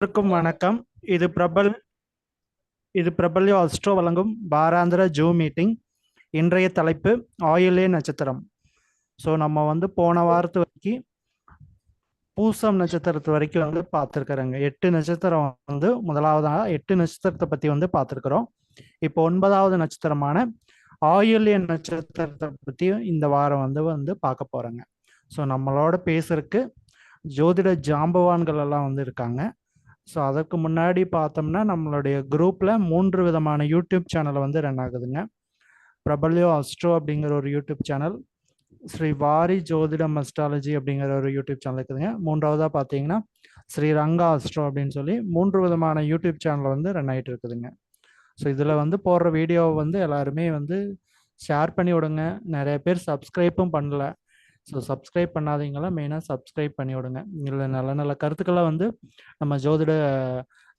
அனைவருக்கும் வணக்கம். இது பிரபல் இது பிரபல்யோ அஸ்ட்ரோ வழங்கும் வாராந்திர ஜூம் மீட்டிங். இன்றைய தலைப்பு ஆயில்ய நட்சத்திரம். ஸோ நம்ம போன வாரத்து வரைக்கும் பூசம் நட்சத்திரத்து வரைக்கும் பார்த்துருக்குறோங்க. 8 நட்சத்திரம் முதலாவதாக 8 நட்சத்திரத்தை பற்றி பார்த்துருக்குறோம். இப்போ 9வது நட்சத்திரமான ஆயில்ய நட்சத்திரத்தை பற்றி இந்த வாரம் பார்க்க போகிறோங்க. ஸோ நம்மளோட பேசுறதுக்கு ஜோதிட ஜாம்பவான்கள் எல்லாம் இருக்காங்க. ஸோ அதற்கு முன்னாடி பார்த்தோம்னா நம்மளுடைய குரூப்பில் 3 விதமான யூடியூப் சேனல் ரன் ஆகுதுங்க. பிரபல்யோ அஸ்ட்ரோ அப்படிங்கிற ஒரு யூடியூப் சேனல், ஸ்ரீ வாரி ஜோதிடம் அஸ்ட்ராலஜி அப்படிங்கிற ஒரு யூடியூப் சேனல் இருக்குதுங்க. மூன்றாவதாக பார்த்தீங்கன்னா ஸ்ரீ ரங்கா அஸ்ட்ரோ அப்படின்னு சொல்லி 3 விதமான யூடியூப் சேனல் ரன் ஆகிட்டு இருக்குதுங்க. ஸோ இதில் போடுற வீடியோவை எல்லாருமே ஷேர் பண்ணி விடுங்க. நிறைய பேர் சப்ஸ்கிரைப்பும் பண்ணல. ஸோ சப்ஸ்கிரைப் பண்ணாதீங்களா, மெயினாக சப்ஸ்கிரைப் பண்ணி விடுங்க. இதில் நல்ல நல்ல கருத்துக்களை நம்ம ஜோதிட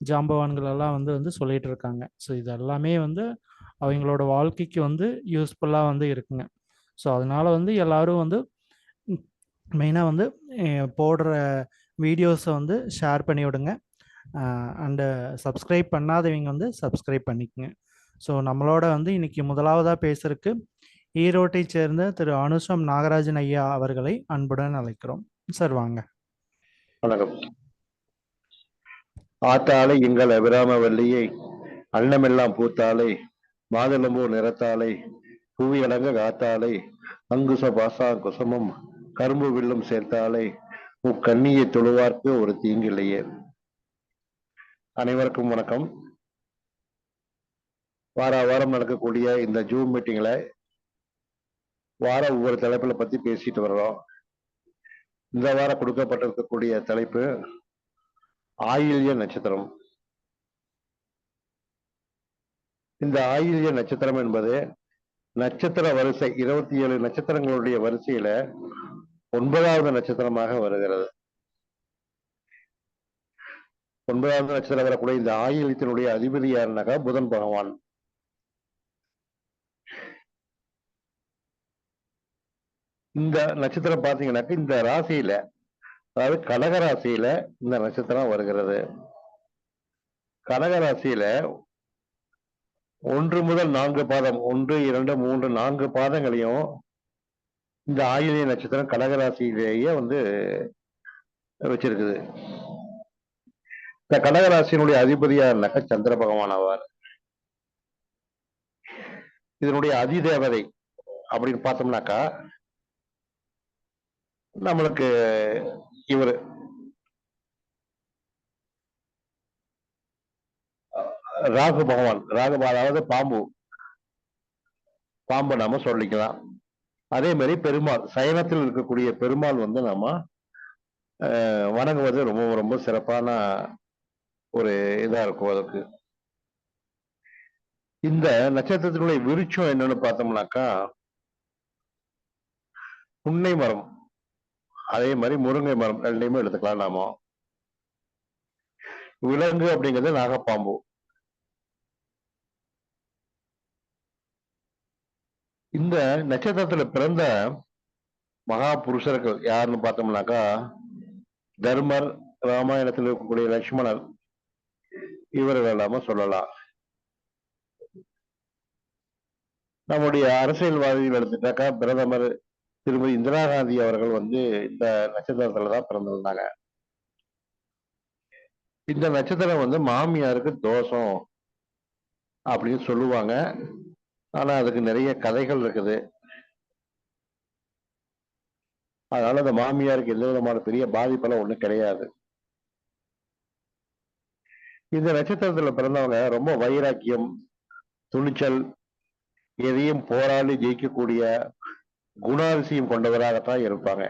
ஜாம்பவான்கள் எல்லாம் சொல்லிட்டு இருக்காங்க. ஸோ இது எல்லாமே அவங்களோட வாழ்க்கைக்கு யூஸ்ஃபுல்லாக இருக்குங்க. ஸோ அதனால எல்லாரும் மெயினாக போடுற வீடியோஸை ஷேர் பண்ணி விடுங்க. அண்டு சப்ஸ்கிரைப் பண்ணாதவங்க சப்ஸ்கிரைப் பண்ணிக்கோங்க. ஸோ நம்மளோட இன்னைக்கு முதலாவதாக பேசுறதுக்கு ஈரோட்டை சேர்ந்த திரு அனுஷம் நாகராஜன் ஐயா அவர்களை அன்புடன் அழைக்கிறோம். சார் வாங்க. வணக்கம். ஆத்தாளை எங்கள் அபிராமவல்லியை அன்னமெல்லாம் பூத்தாளை மாதுளம்பூ நிறத்தாளை புவி அடங்க காத்தாளை அங்குச பாசா குசமும் கரும்பு வில்லும் சேர்த்தாளை முக்கண்ணியை தொழுவார்க்கு ஒரு தீங்கில்லையே. அனைவருக்கும் வணக்கம். வாரம் நடக்கக்கூடிய இந்த ஜூம் மீட்டிங்ல ஒவ்வொரு தலைப்புல பத்தி பேசிட்டு வர்றோம். இந்த வாரம் கொடுக்கப்பட்டிருக்கக்கூடிய தலைப்பு ஆயில்ய நட்சத்திரம். இந்த ஆயில்ய நட்சத்திரம் என்பது நட்சத்திர வரிசை 27 நட்சத்திரங்களுடைய வரிசையில 9வது நட்சத்திரமாக வருகிறது. 9வது நட்சத்திரம் வரக்கூடிய இந்த ஆயில்யத்தினுடைய அதிபதி யாருனாக்கா புதன் பகவான். இந்த நட்சத்திரம் பார்த்தீங்கன்னாக்க இந்த ராசியில, அதாவது கடக ராசியில இந்த நட்சத்திரம் வருகிறது. கடக ராசியில 1 முதல் 4 பாதம், 1, 2, 3, 4 பாதங்களையும் இந்த ஆயில்ய நட்சத்திரம் கடகராசியிலேயே வச்சிருக்குது. இந்த கடகராசியினுடைய அதிபதியாருனாக்கா சந்திர பகவான் ஆவார். இதனுடைய அதிதேவதை அப்படின்னு பார்த்தோம்னாக்கா நம்மளுக்கு இவர் ராகு பகவான். அதாவது பாம்பு நாம சொல்லிக்கலாம். அதே மாதிரி பெருமாள், சயனத்தில் இருக்கக்கூடிய பெருமாள் நம்ம வணங்குவது ரொம்ப ரொம்ப சிறப்பான ஒரு இதா இருக்கும். அதுக்கு இந்த நட்சத்திரத்தினுடைய விருட்சம் என்னன்னு பார்த்தோம்னாக்கா புன்னை மரம், அதே மாதிரி முருங்கை மரம், ரெண்டையுமே எடுத்துக்கலாம். நாம விலங்கு அப்படிங்கிறது நாகப்பாம்பு. இந்த நட்சத்திரத்துல பிறந்த மகா புருஷர்கள் யாருன்னு பார்த்தோம்னாக்கா தர்மர், ராமாயணத்தில் இருக்கக்கூடிய லட்சுமணர், இவர்கள் எல்லாம சொல்லலாம். நம்முடைய அரசியல்வாதிகள் எடுத்துட்டாக்கா பிரதமர் திருமதி இந்திரா காந்தி அவர்கள் இந்த நட்சத்திரத்துலதான் பிறந்திருந்தாங்க. இந்த நட்சத்திரம் மாமியாருக்கு தோஷம் அப்படின்னு சொல்லுவாங்க. ஆனா அதுக்கு நிறைய கதைகள் இருக்குது. அதனால அந்த மாமியாருக்கு எந்த விதமான பெரிய பாதிப்பெல்லாம் ஒண்ணும் கிடையாது. இந்த நட்சத்திரத்துல பிறந்தவங்க ரொம்ப வைராக்கியம், துணிச்சல், எதையும் போராடி ஜெயிக்கக்கூடிய குணாதிசயம் கொண்டவராகத்தான் இருப்பாங்க.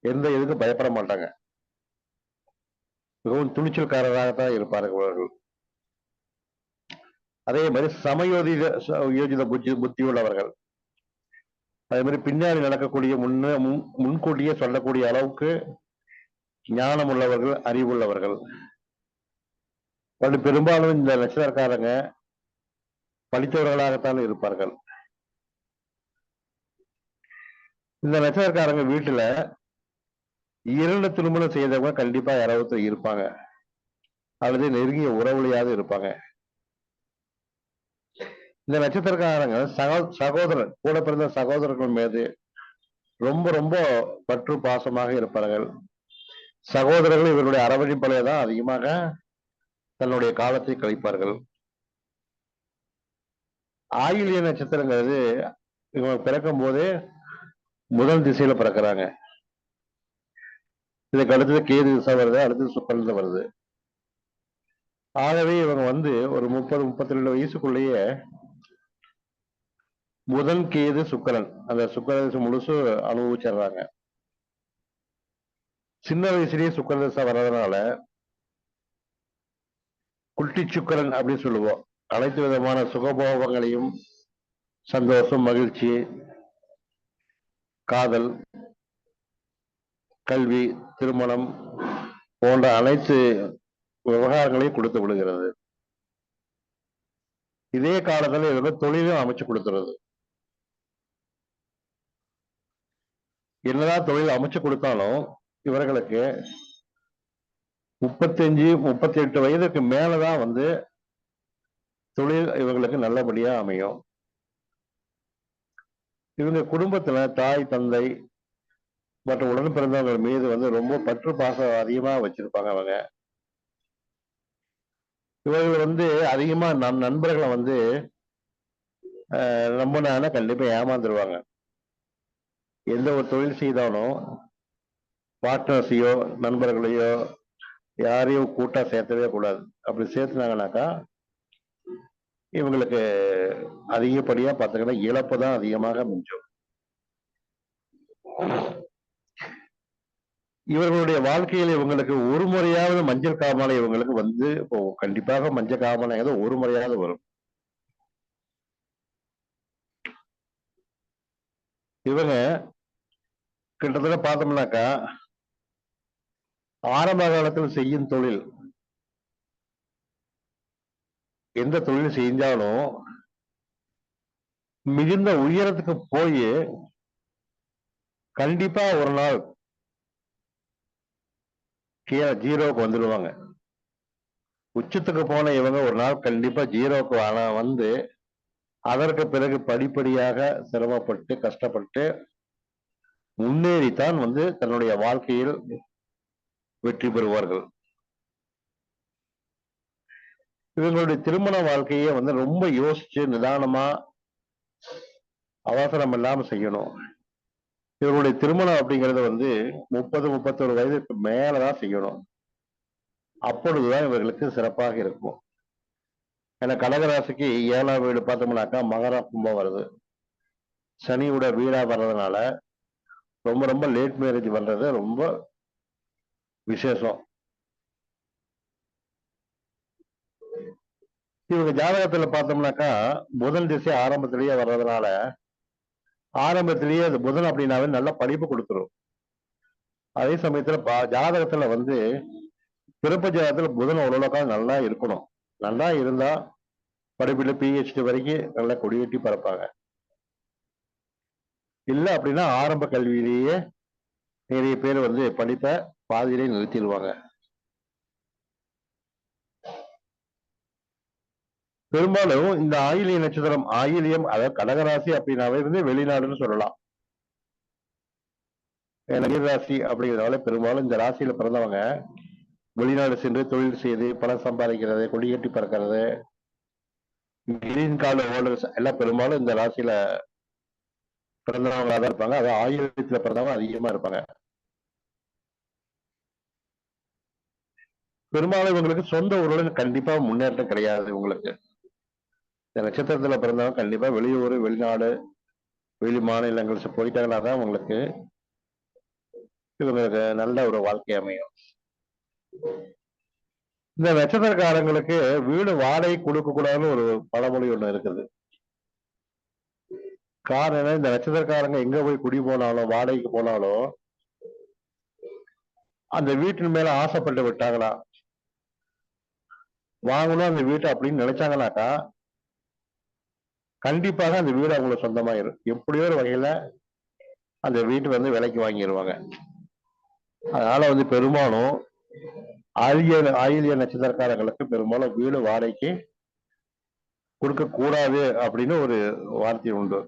எந்த இதுக்கும் பயப்பட மாட்டாங்க. மிகவும் துணிச்சல்காரராகத்தான் இருப்பார்கள் அவர்கள். அதே மாதிரி யோஜித புத்தி உள்ளவர்கள். அதே மாதிரி பின்னாடி நடக்கக்கூடிய முன்கூட்டியே சொல்லக்கூடிய அளவுக்கு ஞானம் உள்ளவர்கள், அறிவுள்ளவர்கள். பெரும்பாலும் இந்த நட்சத்திரக்காரங்க படித்தவர்களாகத்தான் இருப்பார்கள். இந்த நட்சத்திரக்காரங்க வீட்டுல 2 திருமணம் செய்தவங்க கண்டிப்பா யாராவது இருப்பாங்க. அல்லது நெருங்கிய உறவுலையாவது இருப்பாங்க. இந்த நட்சத்திரக்காரங்க சகோதரர் கூட பிறந்த சகோதரர்கள் மீது ரொம்ப ரொம்ப பற்று பாசமாக இருப்பார்கள். சகோதரர்கள் இவருடைய அரவணைப்பிலே தான் அதிகமாக தன்னுடைய காலத்தை கழிப்பார்கள். ஆயில்ய நட்சத்திரங்கிறது இவங்க பிறக்கும் போதே முதல் திசையில பிறக்கிறாங்க. இதுக்கு அடுத்தது கேது திசை வருது, அடுத்தது சுக்கிரன் வருது. ஆகவே இவங்க ஒரு 30-32 வயசுக்குள்ளேயே புதன் கேது சுக்கிரன் அந்த சுக்கிர முழுசு அனுபவிச்சிடுறாங்க. சின்ன வயசுலயே சுக்கிர தசை வர்றதுனால குட்டி சுக்கிரன் அப்படின்னு சொல்லுவோம். அனைத்து விதமான சுகபோகங்களையும் சந்தோஷம், மகிழ்ச்சி, காதல், கல்வி, திருமணம் போன்ற அனைத்து விவகாரங்களையும் கொடுத்து விடுகிறது. இதே காலத்துல இவங்க தொழிலும் அமைச்சு கொடுத்துறது. என்னதான் தொழில் அமைச்சு கொடுத்தாலும் இவர்களுக்கு 35-38 வயதுக்கு மேலதான் தொழில் இவங்களுக்கு நல்லபடியா அமையும். இவங்க குடும்பத்துல தாய், தந்தை மற்றும் உடன் பிறந்தவங்க மீது ரொம்ப பற்று பாசம் அதிகமா வச்சிருப்பாங்க அவங்க. இவர்கள் அதிகமா நண்பர்களை நம்பினால கண்டிப்பா ஏமாந்துருவாங்க. எந்த ஒரு தொழில் செய்தாலும் பார்ட்னர்ஸையோ நண்பர்களையோ யாரையும் கூட்டா சேர்த்தவே கூடாது. அப்படி சேர்த்துனாங்கனாக்கா இவங்களுக்கு அதிகப்படியா பார்த்தீங்கன்னா இழப்பு தான் அதிகமாக மிஞ்சும். இவர்களுடைய வாழ்க்கையில் இவங்களுக்கு ஒரு முறையாவது மஞ்சள் காமாலை இவங்களுக்கு போகும். கண்டிப்பாக மஞ்சள் காமாலை ஒரு முறையாவது வரும். இவங்க கிட்டத்தட்ட பார்த்தோம்னாக்கா ஆரம்ப காலத்தில் செய்யும் தொழில் எந்த தொழில் செஞ்சாலும் மிகுந்த உயரத்துக்கு போய் கண்டிப்பா ஒரு நாள் ஜீரோவுக்கு வந்துடுவாங்க. உச்சத்துக்கு போன இவங்க ஒரு நாள் கண்டிப்பா ஜீரோவுக்கு அதற்கு பிறகு படிப்படியாக சிரமப்பட்டு கஷ்டப்பட்டு முன்னேறித்தான் தன்னுடைய வாழ்க்கையில் வெற்றி பெறுவார்கள். இவங்களுடைய திருமண வாழ்க்கையை ரொம்ப யோசிச்சு நிதானமா அவசரம் இல்லாம செய்யணும். இவருடைய திருமணம் அப்படிங்கறது 30-31 வயதுக்கு மேலதான் செய்யணும். அப்பொழுதுதான் இவர்களுக்கு சிறப்பாக இருக்கும். ஏன்னா கடகராசிக்கு 7ஆம் வீடு பார்த்தோம்னாக்கா மகர கும்பம் வருது. சனியோட வீடா வர்றதுனால ரொம்ப ரொம்ப லேட் மேரேஜ் பண்றது ரொம்ப விசேஷம். இவங்க ஜாதகத்துல பார்த்தோம்னாக்கா புதன் திசை ஆரம்பத்திலேயே வர்றதுனால ஆரம்பத்திலேயே அது புதன் அப்படின்னாவே நல்ல படிப்பு கொடுத்துரும். அதே சமயத்துல ஜாதகத்துல பிறப்பு ஜாதகத்துல புதன் ஓரளவுக்காக நல்லா இருக்கணும். நல்லா இருந்தா படிப்புல PhD வரைக்கும் நல்லா கொடியேற்றி பறப்பாங்க. இல்ல அப்படின்னா ஆரம்ப கல்வியிலேயே நிறைய பேர் படிப்பை பாதியிலே நிறுத்திடுவாங்க. பெரும்பாலும் இந்த ஆயிலிய நட்சத்திரம் ஆயிலியம் அதாவது கடகராசி அப்படின்னாவே வெளிநாடுன்னு சொல்லலாம். நீர்ராசி அப்படிங்கிறதால பெரும்பாலும் இந்த ராசியில பிறந்தவங்க வெளிநாடு சென்று தொழில் செய்து பணம் சம்பாதிக்கிறது, கொடியேற்றி பறக்கிறது, கிரீன் கார்டு ஹோல்டர்ஸ் எல்லாம் பெரும்பாலும் இந்த ராசியில பிறந்தவங்களா தான் இருப்பாங்க. அது ஆயிரத்துல பிறந்தவங்க அதிகமா இருப்பாங்க. பெரும்பாலும் இவங்களுக்கு சொந்த ஊர்ல கண்டிப்பா முன்னேற்றம் கிடையாது. இவங்களுக்கு இந்த நட்சத்திரத்துல பிறந்தவங்க கண்டிப்பா வெளியூர், வெளிநாடு, வெளி மாநிலங்கள் போயிட்டாங்கன்னா தான் இவங்களுக்கு நல்ல ஒரு வாழ்க்கை அமையும். இந்த நட்சத்திரக்காரங்களுக்கு வீடு வாடகை கொடுக்க கூடாதுன்னு ஒரு பழமொழி ஒண்ணு இருக்குது. காரணம் இந்த நட்சத்திரக்காரங்க எங்க போய் குடி போனாலும் வாடகைக்கு போனாலும் அந்த வீட்டின் மேல ஆசைப்பட்டு விட்டாங்களா வாங்கணும் அந்த வீட்டை அப்படின்னு நினைச்சாங்கனாக்கா கண்டிப்பாக அந்த வீடு அவங்களுக்கு சொந்தமாயிரும். எப்படியோ ஒரு வகையில அந்த வீட்டு விலைக்கு வாங்கிடுவாங்க. அதனால பெரும்பாலும் ஆயில்ய நட்சத்திரக்காரங்களுக்கு பெரும்பாலும் வீடு வாடகைக்கு கொடுக்க கூடாது அப்படின்னு ஒரு வார்த்தை உண்டு.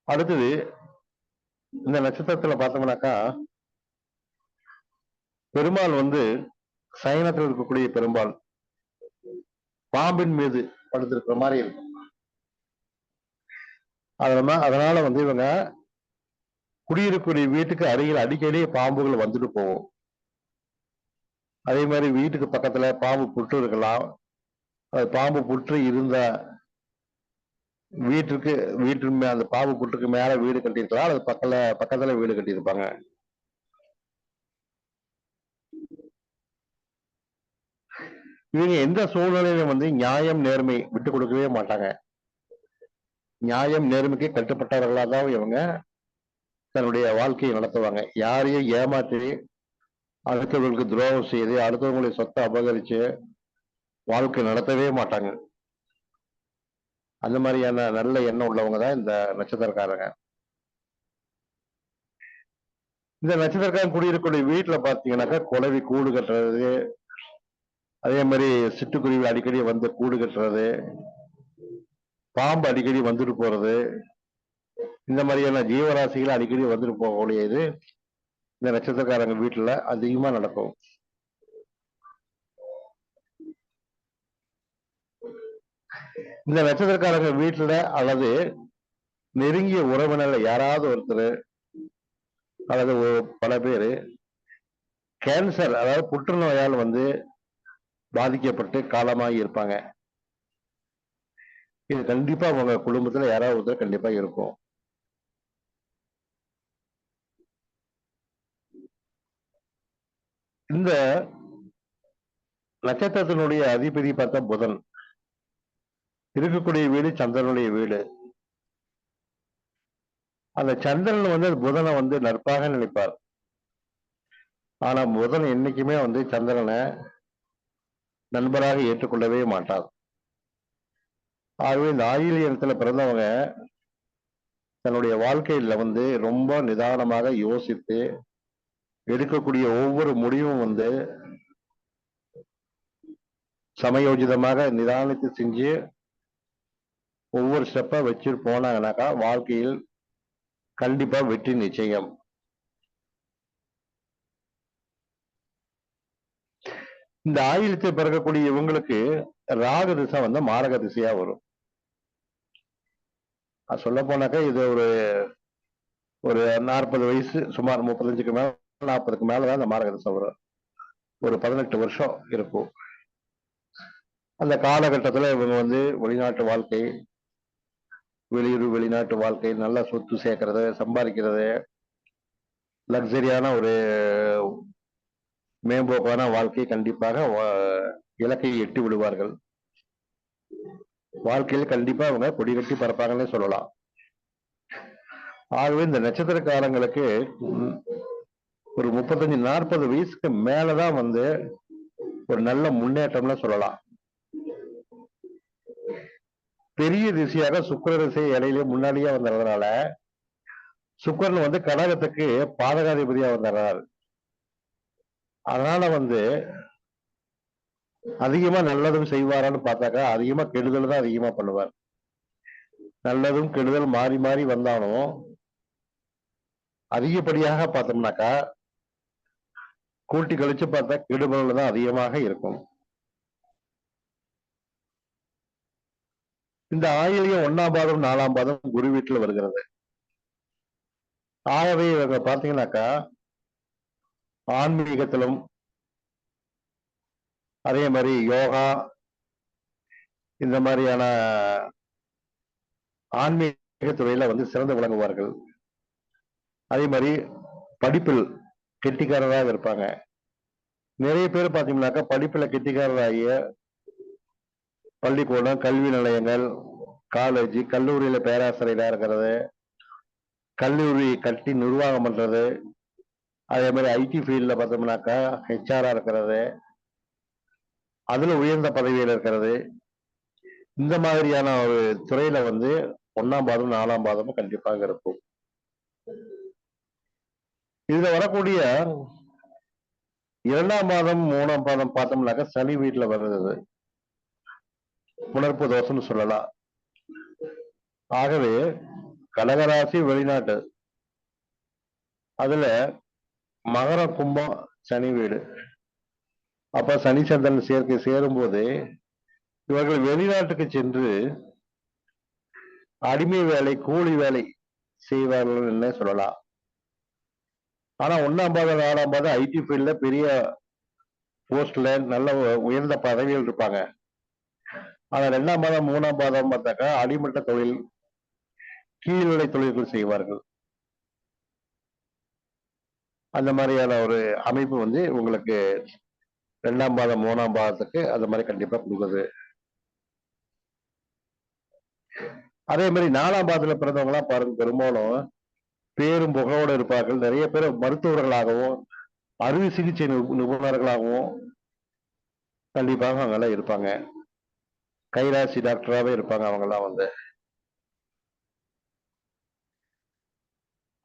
அடுத்தது இந்த நட்சத்திரத்துல பார்த்தோம்னாக்கா பெருமாள் சயனத்தில் இருக்கக்கூடிய பெருமாள் பாம்பின் மீது படுத்திருக்கிற மாதிரி இருக்கும். அதனால இவங்க குடியிருக்கக்கூடிய வீட்டுக்கு அருகில் அடிக்கடி பாம்புகள் வந்துட்டு போகும். அதே மாதிரி வீட்டுக்கு பக்கத்துல பாம்பு புற்று இருக்கலாம். பாம்பு புற்று இருந்த வீட்டு அந்த பாம்பு புற்றுக்கு மேல வீடு கட்டியிருக்கலாம், அது பக்கத்துல வீடு கட்டியிருப்பாங்க. இவங்க எந்த சூழ்நிலையிலும் நியாயம் நேர்மை விட்டு கொடுக்கவே மாட்டாங்க. நியாயம் நேர்மைக்கு கட்டுப்பட்டவர்களா தான் இவங்க தன்னுடைய வாழ்க்கையை நடத்துவாங்க. யாரையும் ஏமாற்றி அடுத்தவர்களுக்கு துரோகம் செய்து அடுத்தவங்களுடைய சொத்தை அபகரிச்சு வாழ்க்கை நடத்தவே மாட்டாங்க. அந்த மாதிரியான நல்ல எண்ணம் உள்ளவங்க தான் இந்த நட்சத்திரக்காரங்க. இந்த நட்சத்திரக்காரன் குடியிருக்கக்கூடிய வீட்டுல பாத்தீங்கன்னாக்கா குளவி கூடு கட்டுறது, அதே மாதிரி சிட்டுக்குருவி அடிக்கடி கூடு கட்டுறது, பாம்பு அடிக்கடி வந்துட்டு போறது, இந்த மாதிரியான ஜீவராசிகள் அடிக்கடி வந்துட்டு போகக்கூடியது இந்த நட்சத்திரக்காரங்க வீட்டுல அதிகமா நடக்கும். இந்த நட்சத்திரக்காரங்க வீட்டுல அல்லது நெருங்கிய உறவினர்ல யாராவது ஒருத்தர் அல்லது பல பேரு கேன்சர், அதாவது புற்றுநோயால் பாதிக்கப்பட்டு காலமாகி இருப்பாங்க. இது கண்டிப்பா உங்க குடும்பத்துல யாராவது ஒருத்தர் கண்டிப்பா இருக்கும். இந்த நட்சத்திரத்தினுடைய அதிபதி பார்த்தா புதன். இருக்கக்கூடிய வீடு சந்திரனுடைய வீடு. அந்த சந்திரன் புதனை நட்பாக நினைப்பார். ஆனா புதன் என்னைக்குமே சந்திரனை நண்பராக ஏற்றுக்கொள்ளவே மாட்டார். ஆகவே இந்த ஆயில்யத்துல பிறந்தவங்க தன்னுடைய வாழ்க்கையில ரொம்ப நிதானமாக யோசித்து எடுக்கக்கூடிய ஒவ்வொரு முடிவும் சமயோஜிதமாக நிதானித்து செஞ்சு ஒவ்வொரு ஸ்டெப்பா வச்சு போனாங்கன்னாக்கா வாழ்க்கையில் கண்டிப்பா வெற்றி நிச்சயம். இந்த ஆயிலத்தை பிறக்கக்கூடிய இவங்களுக்கு ராக திசை மாரக திசையா வரும். சொல்ல போனாக்கா இது ஒரு 40 வயசு, சுமார் 35க்கு மேல 40க்கு மேலதான் இந்த மாரக திசை வரும். ஒரு 18 வருஷம் இருக்கும். அந்த காலகட்டத்துல இவங்க வெளிநாட்டு வாழ்க்கை, வெளியூர் வெளிநாட்டு வாழ்க்கை, நல்லா சொத்து சேர்க்கறது, சம்பாதிக்கிறது, லக்ஸரியான ஒரு மேம்போக்கான வாழ்க்கை கண்டிப்பாக இலக்கை எட்டி விடுவார்கள். வாழ்க்கையில் கண்டிப்பா அவங்க கொடி கட்டி பறப்பாங்கன்னே சொல்லலாம். ஆகவே இந்த நட்சத்திரக்காரங்களுக்கு ஒரு 35-40 வயசுக்கு மேலதான் ஒரு நல்ல முன்னேற்றம்னு சொல்லலாம். பெரிய திசையாக சுக்கிர திசை இடையிலே முன்னாடியே வந்ததுனால சுக்கிரன் கடகத்துக்கு பாதகாதிபதியா வந்தார். அதனால அதிகமா நல்லதும் செய்வாரான்னு பார்த்தாக்கா அதிகமா கெடுதல் தான் அதிகமா பண்ணுவார். நல்லதும் கெடுதல் மாறி மாறி வந்தாலும் அதிகப்படியாக பார்த்தோம்னாக்கா கூட்டி கழிச்சு பார்த்தா கெடுதல் தான் அதிகமாக இருக்கும். இந்த ஆயில்யம் 1ஆம் பாதம் 4ஆம் பாதம் குரு வீட்டுல வருகிறது. ஆகவே இவங்க பார்த்தீங்கன்னாக்கா ஆன்மீகத்திலும் அதே மாதிரி யோகா, இந்த மாதிரியான ஆன்மீக துறையில சிறந்து விளங்குவார்கள். அதே மாதிரி படிப்பில் கெட்டிக்காரராக இருப்பாங்க. நிறைய பேர் பார்த்தீங்கன்னாக்கா படிப்புல கெட்டிக்காரராகிய பள்ளிக்கூடம், கல்வி நிலையங்கள், காலேஜ், கல்லூரியில பேராசிரியரா இருக்கிறது, கல்லூரி கட்டி நிர்வாகம் பண்றது, அதே மாதிரி ஐடி ஃபீல்ட்ல பார்த்தோம்னாக்கா ஹெச்ஆரா இருக்கிறது, அதுல உயர்ந்த பதவியில இருக்கிறது, இந்த மாதிரியான ஒரு துறையில 1ஆம் பாதம் 4ஆம் பாதமும் கண்டிப்பாக இருக்கும். இதுல வரக்கூடிய 2ஆம் பாதம் 3ஆம் பாதம் பார்த்தோம்னாக்க சனி வீட்டுல வருது, புணர்ப்பு தோஷம்னு சொல்லலாம். ஆகவே கடகராசி வெளிநாட்டு, அதுல மகர கும்பம் சனி வீடு. அப்ப சனி சந்திரன் சேர்க்கை சேரும் போது இவர்கள் வெளிநாட்டுக்கு சென்று அடிமை வேலை, கூலி வேலை செய்வார்கள் என்ன சொல்லலாம். ஆனா 1ஆம் பாதம் 4ஆம் பாதம் ஐடி ஃபீல்ட்ல பெரிய போஸ்ட்ல நல்ல உயர்ந்த பதவிகள் இருப்பாங்க. ஆனா 2ஆம் பாதம் 3ஆம் பாதம் பார்த்தாக்கா அடிமட்ட தொழில், கீழ்நிலை தொழில்கள் செய்வார்கள். அந்த மாதிரியான ஒரு அமைப்பு வந்து உங்களுக்கு 2ஆம் பாதம் 3ஆம் பாதத்துக்கு அந்த மாதிரி கண்டிப்பா கொடுக்குது. அதே மாதிரி 4ஆம் பாதத்துல பிறந்தவங்க எல்லாம் பாருங்க, பெரும்பாலும் பேரும் புகழோடு இருப்பார்கள். நிறைய பேர் மருத்துவர்களாகவும் அறுவை சிகிச்சை நிபுணர்களாகவும் கண்டிப்பாக அவங்கெல்லாம் இருப்பாங்க. கைராசி டாக்டராகவே இருப்பாங்க அவங்கெல்லாம் வந்து.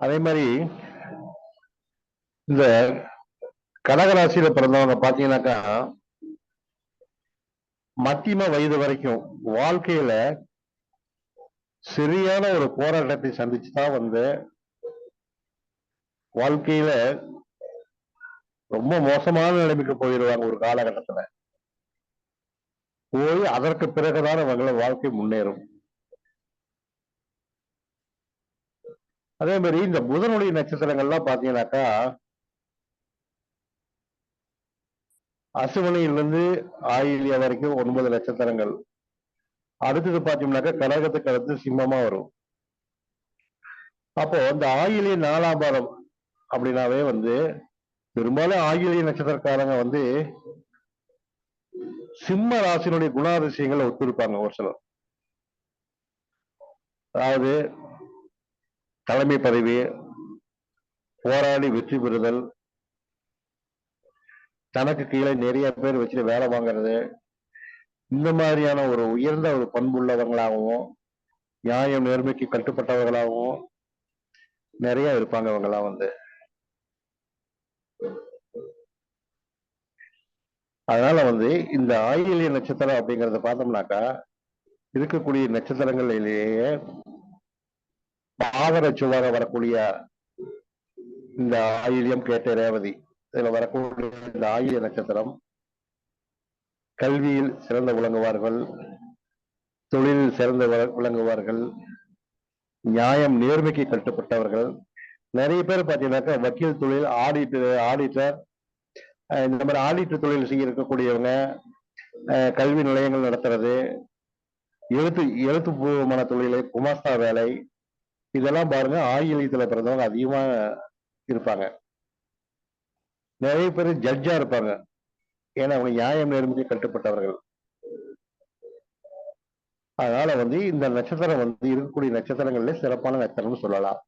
அதே மாதிரி இந்த கடகராசியில பிறந்தவங்க பாத்தீங்கன்னாக்கா மத்தியம வயது வரைக்கும் வாழ்க்கையில சரியான ஒரு போராட்டத்தை சந்திச்சுதான் வந்து வாழ்க்கையில ரொம்ப மோசமான நிலைமைக்கு போயிடுவாங்க ஒரு காலகட்டத்துல. போய் அதற்கு பிறகுதான் அவங்கள வாழ்க்கை முன்னேறும். அதே மாதிரி இந்த புதனுடைய நட்சத்திரங்கள்லாம் பாத்தீங்கன்னாக்கா அசுவனையிலிருந்து ஆயில்ய வரைக்கும் 9 நட்சத்திரங்கள். அடுத்தது பாத்தீங்கன்னாக்கா கடகத்துக்கு அடுத்து சிம்மமா வரும். அப்போ இந்த ஆயிலிய 4ஆம் பாதம் அப்படின்னாவே வந்து பெரும்பாலும் ஆயிலிய நட்சத்திரக்காரங்க வந்து சிம்ம ராசியினுடைய குணாதிசயங்களை ஒத்திருப்பாங்க ஒரு சிலர். அதாவது தலைமை பதவி, போராடி வெற்றி பெறுதல், தனக்கு கீழே நிறைய பேர் வச்சு வேலை வாங்குறது, இந்த மாதிரியான ஒரு உயர்ந்த ஒரு பண்புள்ளவங்களாகவும் நியாயம் நேர்மைக்கு கட்டுப்பட்டவர்களாகவும் நிறைய இருப்பாங்க அவங்கெல்லாம் வந்து. அதனால வந்து இந்த ஆயில்ய நட்சத்திரம் அப்படிங்கறத பார்த்தோம்னாக்கா இருக்கக்கூடிய நட்சத்திரங்களிலேயே பாதரட்சுவாக வரக்கூடிய இந்த ஆயில்யம், கேட்ட, ரேவதி இதுல வரக்கூடிய இந்த ஆயில்ய நட்சத்திரம் கல்வியில் சிறந்த விளங்குவார்கள், தொழிலில் சிறந்த விளங்குவார்கள், நியாயம் நேர்மைக்கு கட்டுப்பட்டவர்கள். நிறைய பேர் பாத்தீங்கன்னாக்கா வக்கீல் தொழில், ஆடிட்டர், இந்த மாதிரி ஆடிட்டர் தொழில் செய்ய இருக்கக்கூடியவங்க, கல்வி நிலையங்கள் நடத்துறது, எழுத்துப்பூர்வமான தொழிலை, குமாஸ்தா வேலை, இதெல்லாம் பாருங்க ஆயில்யத்துல பிறந்தவங்க அதிகமா இருப்பாங்க. நிறைய பேர் ஜட்ஜா இருப்பாங்க, ஏன்னா அவங்க நியாயம் நேர்மைக்கு கட்டுப்பட்டவர்கள். அதனால வந்து இந்த நட்சத்திரம் வந்து இருக்கக்கூடிய நட்சத்திரங்கள்ல சிறப்பான நட்சத்திரம்னு சொல்லலாம்.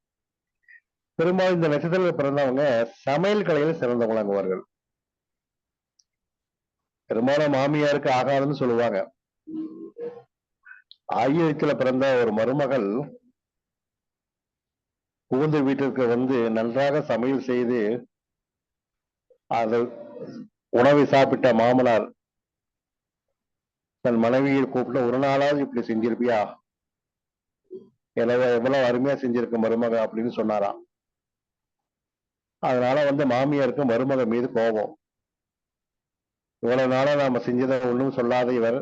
பெரும்பாலும் இந்த நட்சத்திரத்தில் பிறந்தவங்க சமையல் கலையில் சிறந்து விளங்குவார்கள். பெரும்பாலும் மாமியாருக்கு ஆகாதுன்னு சொல்லுவாங்க. ஆயில்யத்துல பிறந்த ஒரு மருமகள் புகுந்த வீட்டிற்கு வந்து நன்றாக சமையல் செய்து அது உணவை சாப்பிட்ட மாமனார் தன் மனைவியை கூப்பிட்டு, ஒரு நாளாவது இப்படி செஞ்சிருப்பியா, எனவே எவ்வளவு அருமையா செஞ்சிருக்க மருமக அப்படின்னு சொன்னாராம். அதனால வந்து மாமியாருக்கு மருமக மீது கோபம். இவ்வளவு நாளா நாம செஞ்சதை ஒண்ணும் சொல்லாத இவர்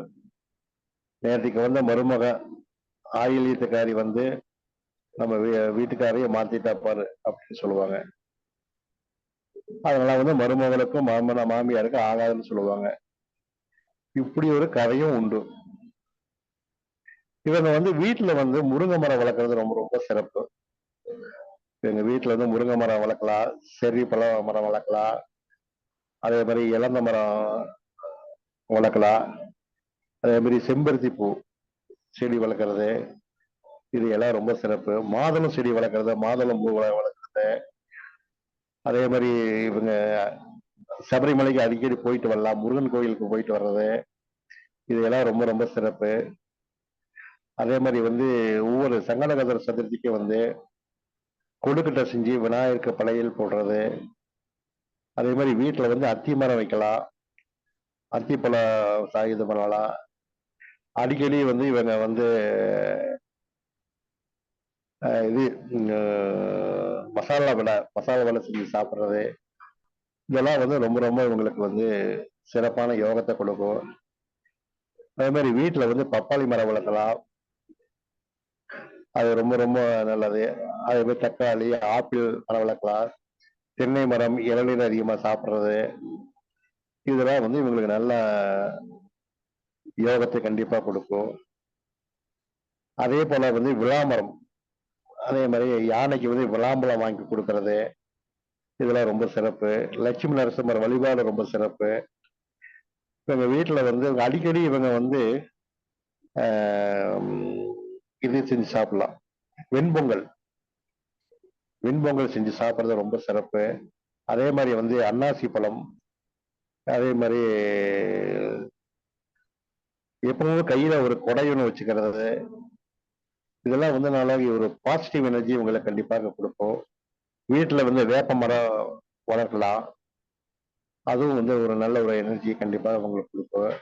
நேற்றுக்கு வந்த மருமக ஆயில்யத்துக்காரி வந்து நம்ம வீட்டுக்காரையே மாத்திட்டா பாரு அப்படின்னு சொல்லுவாங்க. அதனால வந்து மருமகளுக்கும் மாமியாருக்கும் ஆகாதுன்னு சொல்லுவாங்க. இப்படி ஒரு கதையும் உண்டு. இவங்க வந்து வீட்டுல வந்து முருங்கை மரம் வளர்க்கறது ரொம்ப ரொம்ப சிறப்பு. எங்க வீட்டுல வந்து முருங்கை மரம் வளர்க்கலாம், செர்ரி பழ மரம் வளர்க்கலாம், அதே மாதிரி இளந்த மரம் வளர்க்கலாம், அதே மாதிரி செம்பருத்தி பூ செடி வளர்க்கறது, இது எல்லாம் ரொம்ப சிறப்பு. மாதுளம் செடி வளர்க்கறது, மாதுளம் பூ வளர்க்கறது, அதே மாதிரி இவங்க சபரிமலைக்கு அடிக்கடி போயிட்டு வரலாம், முருகன் கோயிலுக்கு போயிட்டு வர்றது, இதெல்லாம் ரொம்ப ரொம்ப சிறப்பு. அதே மாதிரி வந்து ஒவ்வொரு சங்கடகதர் சதுர்த்திக்கு வந்து கொழுக்கட்டை செஞ்சு விநாயகருக்கு படையல் போடுறது. அதே மாதிரி வீட்டில் வந்து அத்தி மரம் வைக்கலாம், அத்திப்பழம் இது பண்ணலாம். அடிக்கடி வந்து இவங்க வந்து இது மசாலா வடை செஞ்சு சாப்பிட்றது, இதெல்லாம் வந்து ரொம்ப ரொம்ப இவங்களுக்கு வந்து சிறப்பான யோகத்தை கொடுக்கும். அதே மாதிரி வீட்டில் வந்து பப்பாளி மரம் வளர்க்கலாம், அது ரொம்ப ரொம்ப நல்லது. அதே மாதிரி தக்காளி, ஆப்பிள் மரம் வளர்க்கலாம், தென்னை மரம், இளநீர் அதிகமாக சாப்பிட்றது, இதெல்லாம் வந்து இவங்களுக்கு நல்ல யோகத்தை கண்டிப்பாக கொடுக்கும். அதே போல வந்து விளாமரம், அதே மாதிரி யானைக்கு வந்து விளாம்பழம் வாங்கி கொடுக்கறது, இதெல்லாம் ரொம்ப சிறப்பு. லட்சுமி நரசிம்மர் வழிபாடு ரொம்ப சிறப்பு. இவங்க வீட்டில் வந்து அடிக்கடி இவங்க வந்து இது செஞ்சு சாப்பிடலாம், வெண்பொங்கல் செஞ்சு சாப்பிட்றது ரொம்ப சிறப்பு. அதே மாதிரி வந்து அன்னாசி பழம், அதே மாதிரி எப்பவும் கையில ஒரு கொடையுன்னு வச்சுக்கிறது, இதெல்லாம் வந்து நல்லா ஒரு பாசிட்டிவ் எனர்ஜி உங்களை கண்டிப்பாக கொடுக்கும். வீட்டில் வந்து வேப்ப மரம் வளர்க்கலாம், அதுவும் வந்து ஒரு நல்ல ஒரு எனர்ஜி கண்டிப்பாக உங்களுக்கு கொடுக்கும்.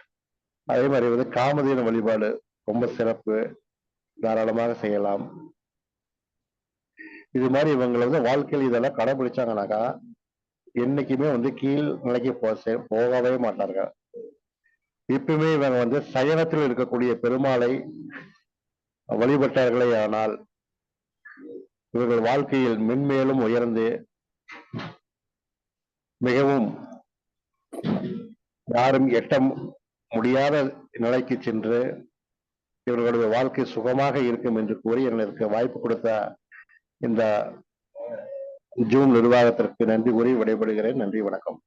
அதே மாதிரி வந்து காமதேனு வழிபாடு ரொம்ப சிறப்பு, தாராளமாக செய்யலாம். இது மாதிரி இவங்களை வந்து வாழ்க்கையில் இதெல்லாம் கடைபிடிச்சாங்கனாக்கா என்னைக்குமே வந்து கீழ் நிலைக்கு போகவே மாட்டாங்க. இப்பவுமே இவங்க வந்து சயனத்தில் இருக்கக்கூடிய பெருமாளை வழிபட்டார்களே ஆனால் இவர்கள் வாழ்க்கையில் மென்மேலும் உயர்ந்து மிகவும் யாரும் எட்ட முடியாத நிலைக்கு சென்று இவர்களுடைய வாழ்க்கை சுகமாக இருக்கும் என்று கூறி எனக்கு வாய்ப்பு கொடுத்த இந்த ஜூம் நிர்வாகத்திற்கு நன்றி கூறி விடைபெறுகிறேன். நன்றி, வணக்கம்.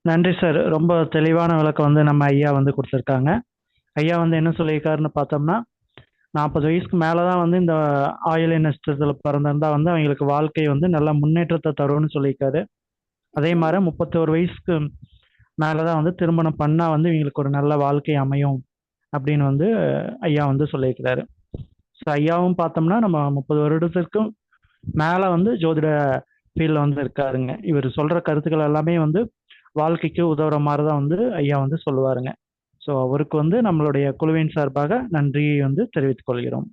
நன்றி சார். ரொம்ப தெளிவான விளக்கம் வந்து நம்ம ஐயா வந்து கொடுத்துருக்காங்க. ஐயா வந்து என்ன சொல்லியிருக்காருன்னு பார்த்தோம்னா, 40 வயசுக்கு மேலே தான் வந்து இந்த ஆயில்ய நட்சத்திரத்தில் பிறந்திருந்தா வந்து அவங்களுக்கு வாழ்க்கை வந்து நல்ல முன்னேற்றத்தை தரும்னு சொல்லியிருக்காரு. அதே மாதிரி 31 வயசுக்கு மேலே தான் வந்து திருமணம் பண்ணால் வந்து இவங்களுக்கு ஒரு நல்ல வாழ்க்கை அமையும் அப்படின்னு வந்து ஐயா வந்து சொல்லியிருக்கிறாரு. ஸோ ஐயாவும் பார்த்தோம்னா நம்ம 30 வருடத்திற்கும் மேலே வந்து ஜோதிட ஃபீல்டில் வந்து இருக்காருங்க. இவர் சொல்கிற கருத்துக்கள் எல்லாமே வந்து வாழ்க்கைக்கு உதவுற மாதிரி தான் வந்து ஐயா வந்து சொல்லுவாருங்க. ஸோ அவருக்கு வந்து நம்மளுடைய குழுவின் சார்பாக நன்றியை வந்து தெரிவித்துக் கொள்கிறோம்.